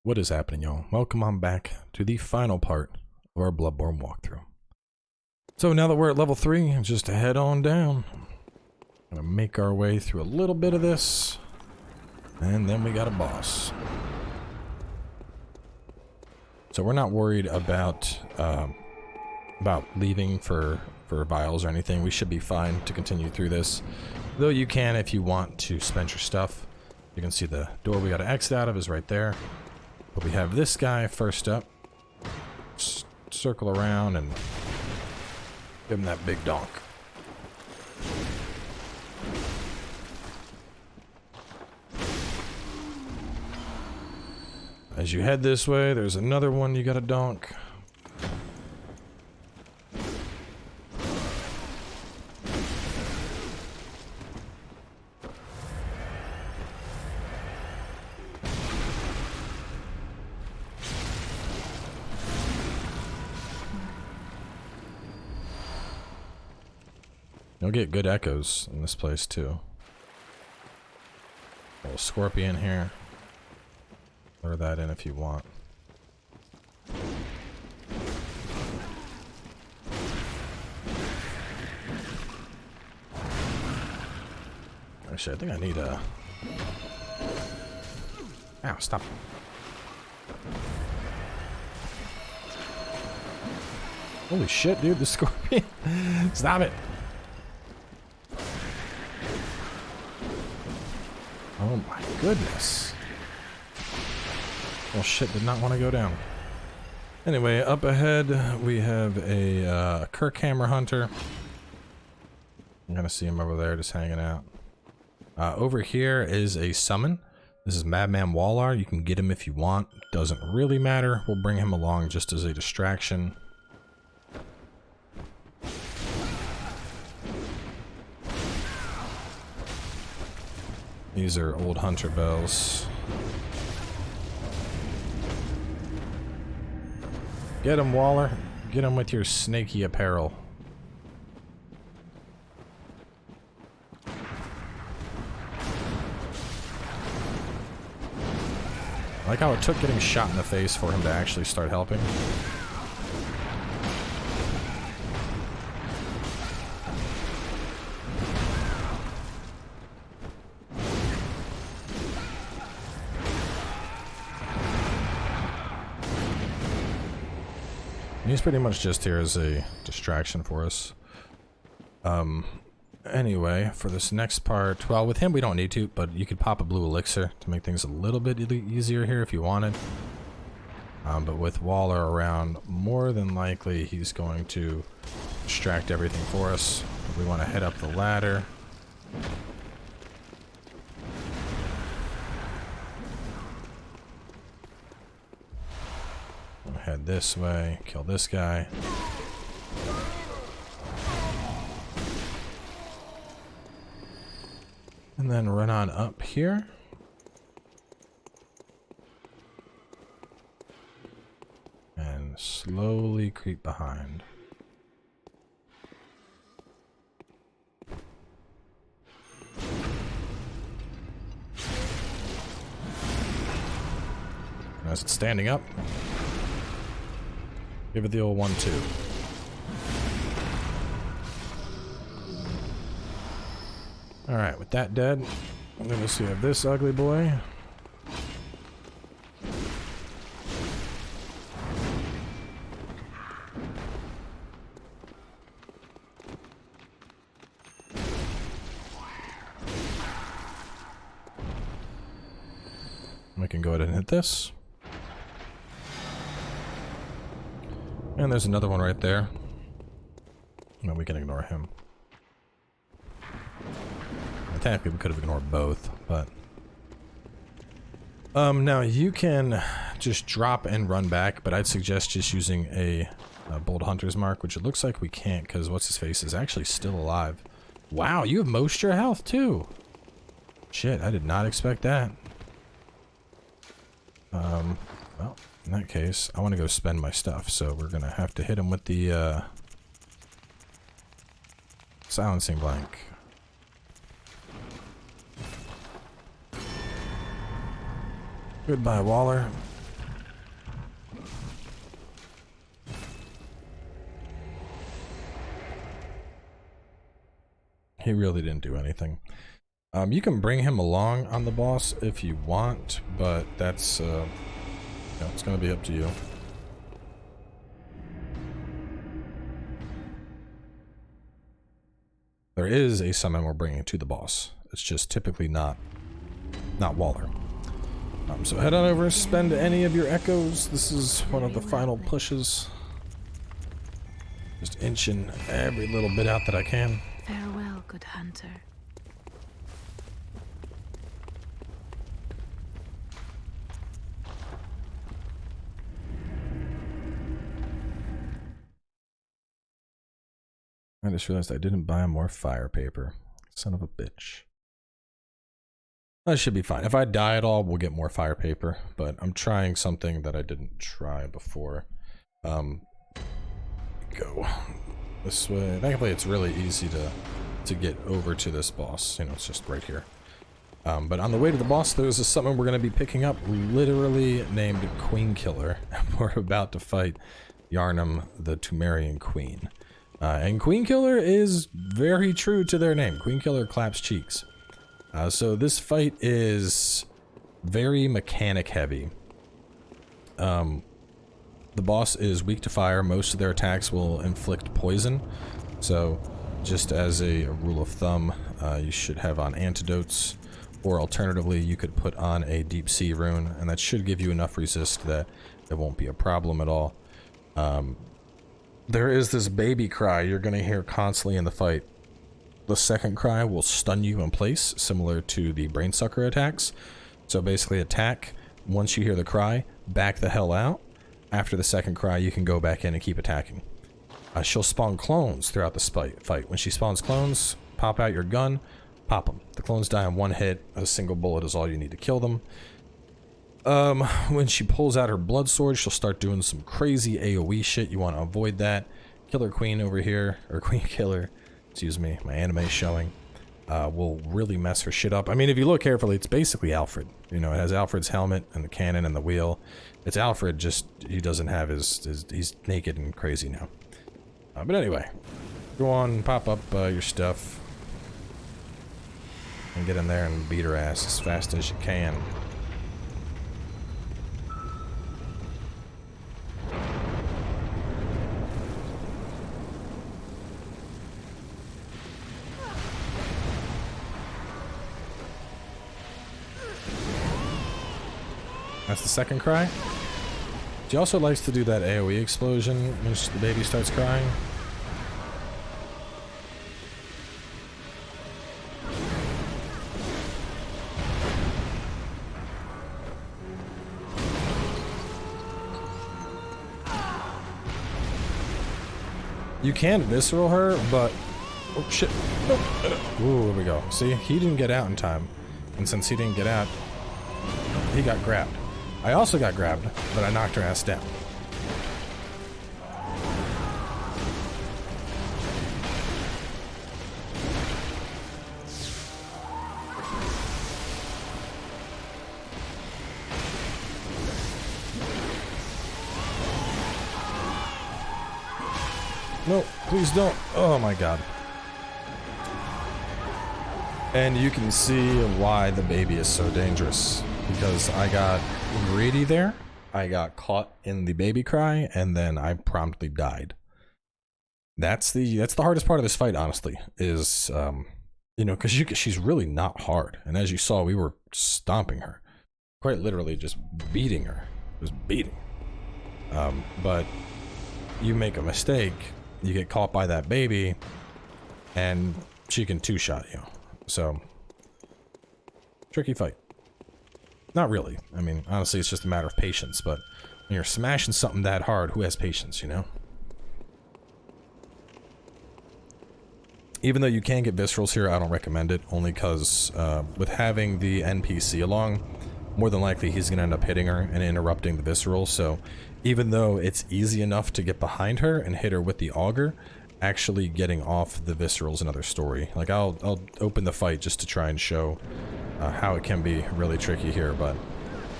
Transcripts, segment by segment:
What is happening, y'all? Welcome on back to the final part of our Bloodborne walkthrough. So now that we're at level 3, just head on down. Gonna make our way through a little bit of this, and then we got a boss. So we're not worried about leaving for vials or anything. We should be fine to continue through this. Though you can, if you want to spend your stuff. You can see the door we got to exit out of is right there. But we have this guy first up. Circle around and give him that big donk. As you head this way, there's another one you gotta donk. You'll get good echoes in this place too. A little scorpion here. Lure that in if you want. Actually, I think I need a... Ow, stop. Holy shit, dude, the scorpion. Stop it. Oh my goodness. Well, shit, did not want to go down. Anyway, up ahead we have a Kirk hammer hunter. I'm gonna see him over there just hanging out. Over here is a summon. This is Madman Wallar. You can get him if you want. Doesn't really matter. We'll bring him along just as a distraction. These are old hunter bells. Get him, Waller. Get him with your snaky apparel. I like how it took getting shot in the face for him to actually start helping. He's pretty much just here as a distraction for us. Anyway, for this next part, well, with him we don't need to, but you could pop a blue elixir to make things a little bit easier here if you wanted. But with Waller around, more than likely he's going to distract everything for us. We want to head up the ladder. Head this way, kill this guy. And then run on up here. And slowly creep behind. As it's standing up, give it the old 1-2. Alright, with that dead, I'm gonna see have this ugly boy. We can go ahead and hit this. And there's another one right there. No, we can ignore him. Technically, we could have ignored both, but... now you can just drop and run back, but I'd suggest just using a bold hunter's mark, which it looks like we can't, because what's-his-face is actually still alive. Wow, you have most your health, too! Shit, I did not expect that. Well, in that case, I want to go spend my stuff, so we're gonna have to hit him with the, silencing blank. Goodbye, Waller. He really didn't do anything. You can bring him along on the boss if you want, but that's, you know, it's gonna be up to you. There is a summon we're bringing to the boss. It's just typically not Waller. So head on over, spend any of your echoes. This is one of the final pushes. Just inching every little bit out that I can. Farewell, good hunter. I just realized I didn't buy more fire paper. Son of a bitch. That should be fine. If I die at all, we'll get more fire paper, but I'm trying something that I didn't try before. Go this way. Thankfully, it's really easy to get over to this boss. You know, it's just right here. But on the way to the boss, there's a summon we're going to be picking up, literally named Queen Killer. We're about to fight Yharnam, the Pthumerian queen. And Queen Killer is very true to their name. Queen Killer claps cheeks. So this fight is very mechanic heavy. The boss is weak to fire. Most of their attacks will inflict poison. So just as a rule of thumb, you should have on antidotes, or alternatively you could put on a deep sea rune, and that should give you enough resist that it won't be a problem at all. There is this baby cry you're going to hear constantly in the fight. The second cry will stun you in place, similar to the brain sucker attacks. So basically attack, once you hear the cry, back the hell out. After the second cry, you can go back in and keep attacking. She'll spawn clones throughout the fight. When she spawns clones, pop out your gun, pop them. The clones die in one hit. A single bullet is all you need to kill them. When she pulls out her blood sword, she'll start doing some crazy AoE shit. You want to avoid that. Killer Queen over here, or Queen Killer, excuse me, my anime showing, will really mess her shit up. I mean, if you look carefully, it's basically Alfred. You know, it has Alfred's helmet and the cannon and the wheel. It's Alfred, just he doesn't have he's naked and crazy now. But anyway, go on, pop up your stuff, and get in there and beat her ass as fast as you can. That's the second cry. She also likes to do that AoE explosion when the baby starts crying. You can visceral her, but... Oh, shit. Nope. Ooh, there we go. See, he didn't get out in time. And since he didn't get out, he got grabbed. I also got grabbed, but I knocked her ass down. No, please don't. Oh my god. And you can see why the baby is so dangerous. Because I got greedy there, I got caught in the baby cry, and then I promptly died. That's the hardest part of this fight, honestly, is, you know, because she's really not hard. And as you saw, we were stomping her. Quite literally just beating her. Just beating. But you make a mistake, you get caught by that baby, and she can two-shot you. So, tricky fight. Not really. I mean, honestly, it's just a matter of patience, but when you're smashing something that hard, who has patience, you know? Even though you can get viscerals here, I don't recommend it, only because with having the NPC along, more than likely he's going to end up hitting her and interrupting the visceral, so even though it's easy enough to get behind her and hit her with the auger, actually getting off the visceral's another story. Like, I'll open the fight just to try and show how it can be really tricky here, but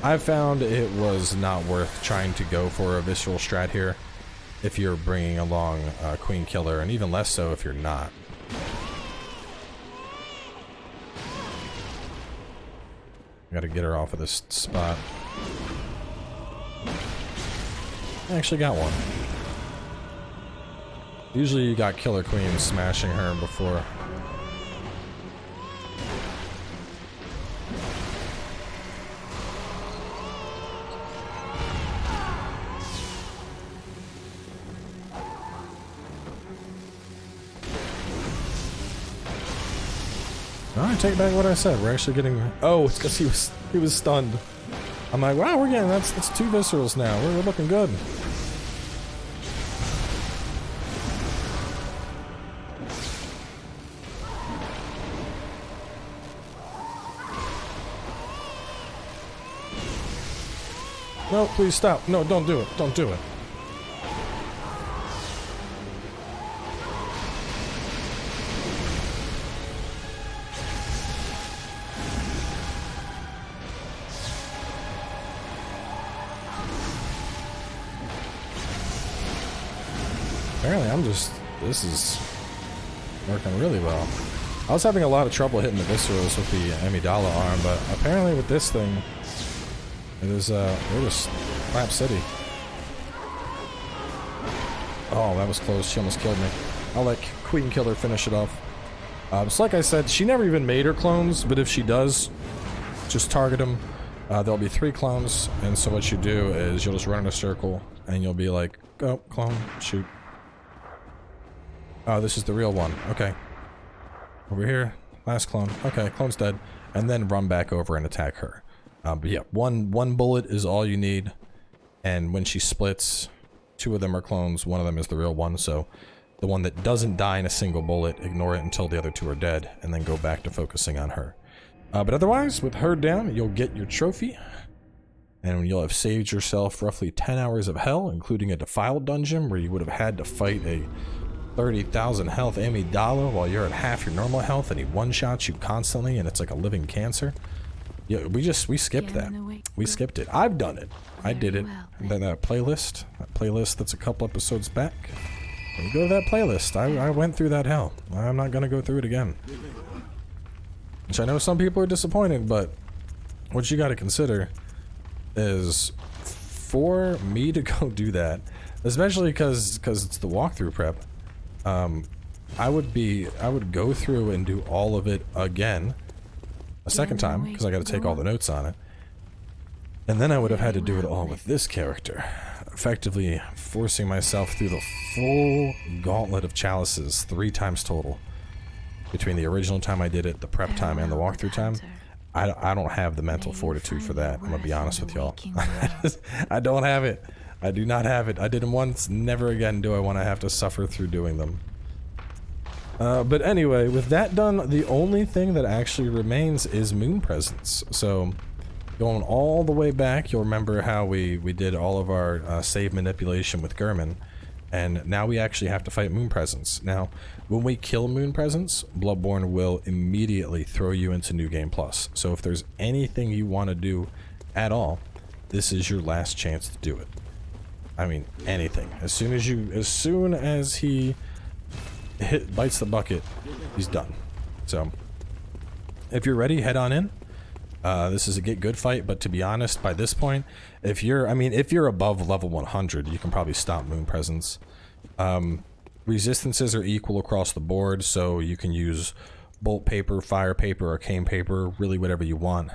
I found it was not worth trying to go for a visceral strat here if you're bringing along Queen Killer, and even less so if you're not. gotta get her off of this spot. I actually got one. Usually you got Killer Queen smashing her before. I take back what I said. We're actually getting. Oh, it's because he was stunned. I'm like, wow, we're getting that's 2 viscerals now. We're looking good. No, please stop. No, don't do it. Don't do it. Apparently this is working really well. I was having a lot of trouble hitting the viscerals with the Amidala arm, but apparently with this thing, it is, we're just Slap City. Oh, that was close. She almost killed me. I'll let Queen Killer finish it off. So like I said, she never even made her clones, but if she does, just target them. There'll be 3 clones, and so what you do is you'll just run in a circle, and you'll be like, go, clone, shoot. Oh, this is the real one. Okay. Over here. Last clone. Okay, clone's dead. And then run back over and attack her. But yeah, one bullet is all you need. And when she splits, 2 of them are clones, 1 of them is the real one. So the one that doesn't die in a single bullet, ignore it until the other 2 are dead, and then go back to focusing on her. But otherwise, with her down, you'll get your trophy. And you'll have saved yourself roughly 10 hours of hell, including a defiled dungeon where you would have had to fight a 30,000 health Amidala while you're at half your normal health, and he one-shots you constantly, and it's like a living cancer. Yeah, we skipped that. We skipped it. I've done it. I did it. And then that playlist that's a couple episodes back. You go to that playlist. I went through that hell. I'm not gonna go through it again. Which I know some people are disappointed, but what you gotta consider is for me to go do that, especially because it's the walkthrough prep. I would go through and do all of it again a second time because I got to take all the notes on it, and then I would have had to do it all with this character, effectively forcing myself through the full gauntlet of chalices 3 times total between the original time I did it, the prep time, and the walkthrough time. I don't have the mental fortitude for that. I'm gonna be honest with y'all. I don't have it. I do not have it. I did them once, never again do I want to have to suffer through doing them. But anyway, with that done, the only thing that actually remains is Moon Presence. So, going all the way back, you'll remember how we did all of our save manipulation with Gurman, and now we actually have to fight Moon Presence. Now, when we kill Moon Presence, Bloodborne will immediately throw you into New Game Plus. So if there's anything you want to do at all, this is your last chance to do it. I mean, anything. As soon as he bites the bucket, he's done. So, if you're ready, head on in. This is a get good fight, but to be honest, by this point, if you're above level 100, you can probably stop Moon Presence. Resistances are equal across the board, so you can use bolt paper, fire paper, arcane paper, really whatever you want.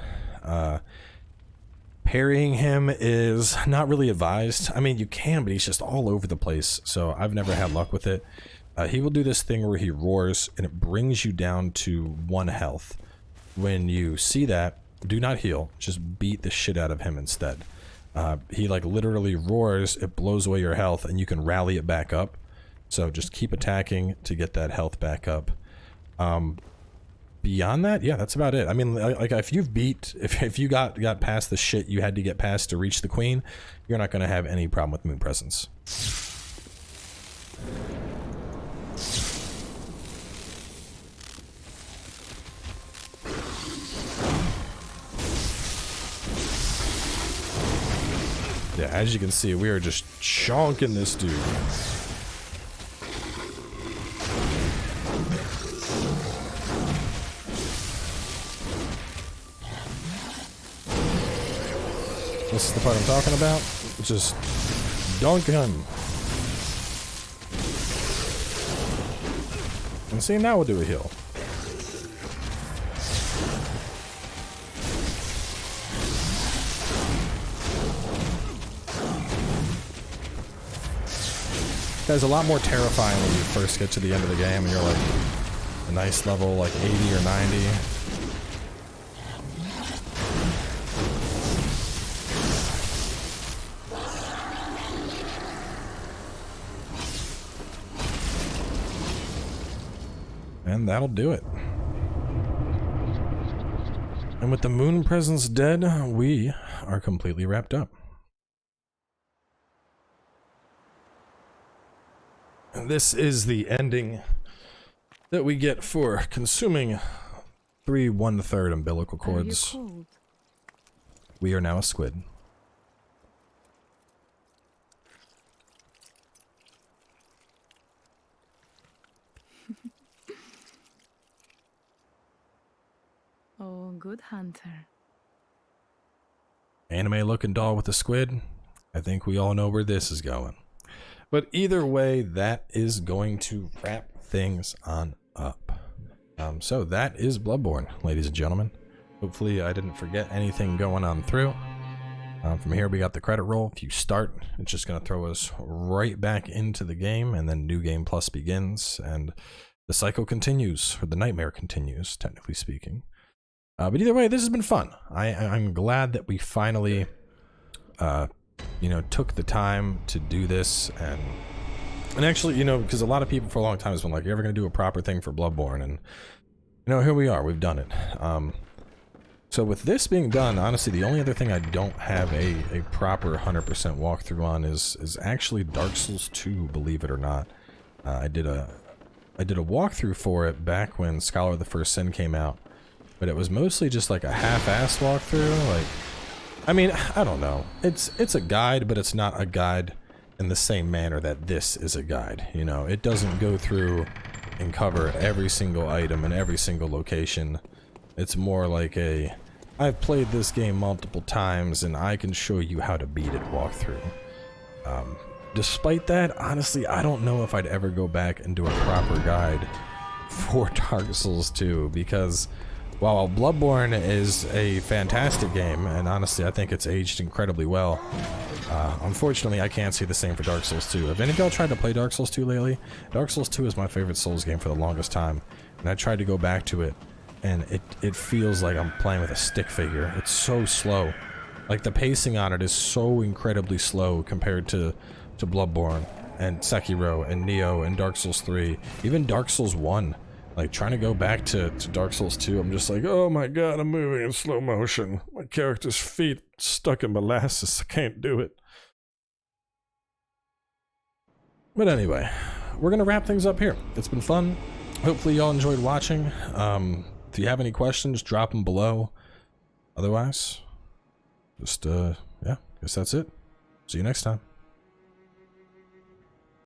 Parrying him is not really advised. I mean, you can, but he's just all over the place, so I've never had luck with it. He will do this thing where he roars, and it brings you down to 1 health. When you see that, do not heal. Just beat the shit out of him instead. He, like, literally roars, it blows away your health, and you can rally it back up. So just keep attacking to get that health back up. Beyond that, yeah, that's about it. I mean, like, if you got past the shit you had to get past to reach the queen, you're not going to have any problem with Moon Presence. Yeah, as you can see, we are just chonking this dude. This is the part I'm talking about. Just dunk him. And see, now we'll do a heal. It's a lot more terrifying when you first get to the end of the game and you're like a nice level like 80 or 90. And that'll do it. And with the moon presence dead, we are completely wrapped up. And this is the ending that we get for consuming 3 1/3 umbilical cords. We are now a squid. Oh, good hunter. Anime looking doll with a squid. I think we all know where this is going. But either way, that is going to wrap things on up. So that is Bloodborne, ladies and gentlemen. Hopefully I didn't forget anything going on through. From here we got the credit roll. If you start, it's just going to throw us right back into the game, and then New Game Plus begins, and the cycle continues, or the nightmare continues, technically speaking. But either way, this has been fun. I'm glad that we finally, took the time to do this, and actually, because a lot of people for a long time has been like, "You're ever going to do a proper thing for Bloodborne?" And here we are. We've done it. So with this being done, honestly, the only other thing I don't have a proper 100% walkthrough on is actually Dark Souls 2. Believe it or not, I did a walkthrough for it back when Scholar of the First Sin came out. But it was mostly just like a half-assed walkthrough. Like, I mean, I don't know. It's a guide, but it's not a guide in the same manner that this is a guide. It doesn't go through and cover every single item in every single location. It's more like I've played this game multiple times and I can show you how to beat it walkthrough. Despite that, honestly, I don't know if I'd ever go back and do a proper guide for Dark Souls 2, because while Bloodborne is a fantastic game, and honestly I think it's aged incredibly well, unfortunately I can't say the same for Dark Souls 2. Have any of y'all tried to play Dark Souls 2 lately? Dark Souls 2 is my favorite Souls game for the longest time, and I tried to go back to it, and it feels like I'm playing with a stick figure. It's so slow. Like, the pacing on it is so incredibly slow compared to Bloodborne, and Sekiro, and Neo, and Dark Souls 3, even Dark Souls 1. Like, trying to go back to Dark Souls 2, I'm just like, oh my god, I'm moving in slow motion. My character's feet stuck in molasses. I can't do it. But anyway, we're going to wrap things up here. It's been fun. Hopefully y'all enjoyed watching. If you have any questions, drop them below. Otherwise, just, yeah, guess that's it. See you next time.